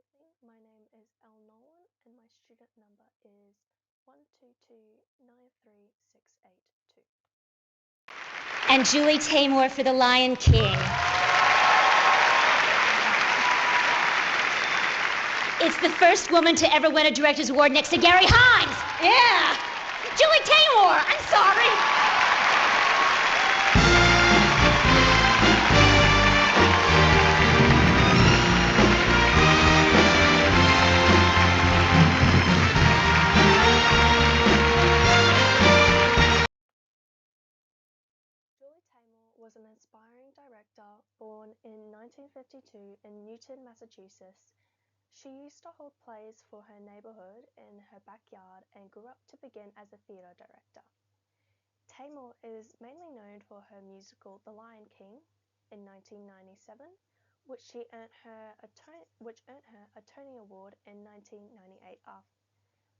evening, my name is Elle Nowlan and my student number is 1229368. And Julie Taymor for The Lion King. It's the first woman to ever win a Director's Award next to Gary Hines. Yeah! Julie Taymor, I'm sorry. Julie Taymor was an aspiring director born in 1952 in Newton, Massachusetts. She used to hold plays for her neighborhood in her backyard and grew up to begin as a theater director. Taymor is mainly known for her musical The Lion King in 1997, which earned her a Tony Award in 1998.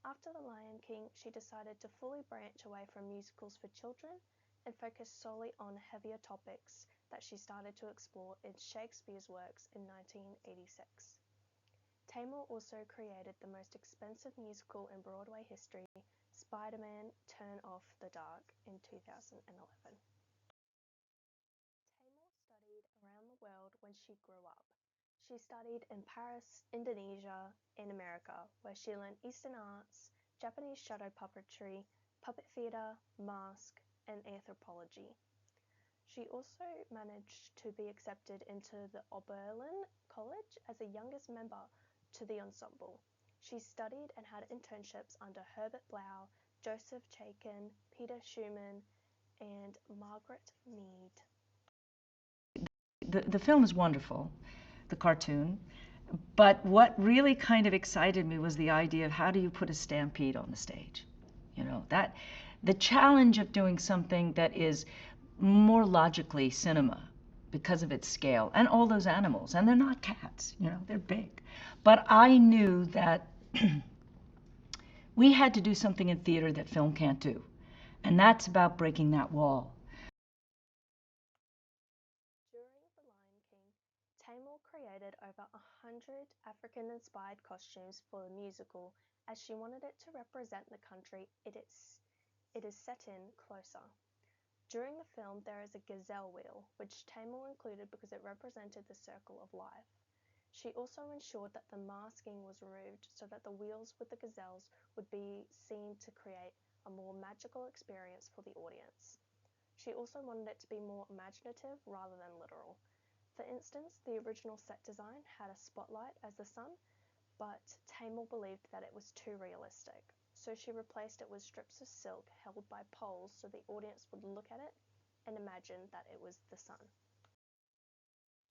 After The Lion King, she decided to fully branch away from musicals for children and focus solely on heavier topics that she started to explore in Shakespeare's works in 1986. Taymor also created the most expensive musical in Broadway history, Spider-Man: Turn Off the Dark, in 2011. Taymor studied around the world when she grew up. She studied in Paris, Indonesia, and America, where she learned Eastern arts, Japanese shadow puppetry, puppet theater, mask, and anthropology. She also managed to be accepted into the Oberlin College as the youngest member to the ensemble. She studied and had internships under Herbert Blau, Joseph Chaikin, Peter Schumann, and Margaret Mead. The film is wonderful, the cartoon, but what really kind of excited me was the idea of how do you put a stampede on the stage? You know, that the challenge of doing something that is more logically cinema because of its scale, and all those animals, and they're not cats, you know, they're big. But I knew that we had to do something in theater that film can't do, and that's about breaking that wall. During The Lion King, Taymor created over 100 African-inspired costumes for the musical, as she wanted it to represent the country it is set in closer. During the film, there is a gazelle wheel, which Taymor included because it represented the circle of life. She also ensured that the masking was removed so that the wheels with the gazelles would be seen to create a more magical experience for the audience. She also wanted it to be more imaginative rather than literal. For instance, the original set design had a spotlight as the sun, but Taymor believed that it was too realistic. So she replaced it with strips of silk held by poles so the audience would look at it and imagine that it was the sun.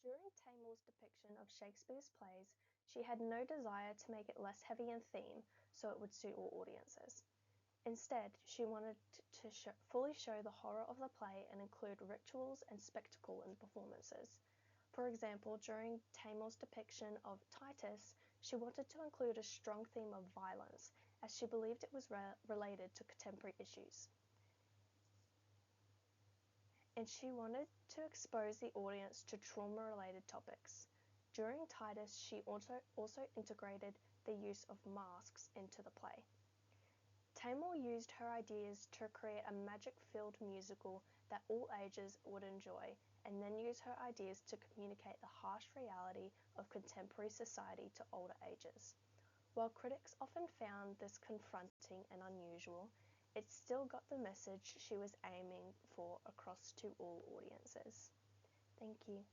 During Taymor's depiction of Shakespeare's plays, she had no desire to make it less heavy in theme so it would suit all audiences. Instead, she wanted to fully show the horror of the play and include rituals and spectacle in the performances. For example, during Taymor's depiction of Titus, she wanted to include a strong theme of violence, as she believed it was related to contemporary issues. And she wanted to expose the audience to trauma-related topics. During Titus, she also integrated the use of masks into the play. Taymor used her ideas to create a magic-filled musical that all ages would enjoy, and then use her ideas to communicate the harsh reality of contemporary society to older ages. While critics often found this confronting and unusual, it still got the message she was aiming for across to all audiences. Thank you.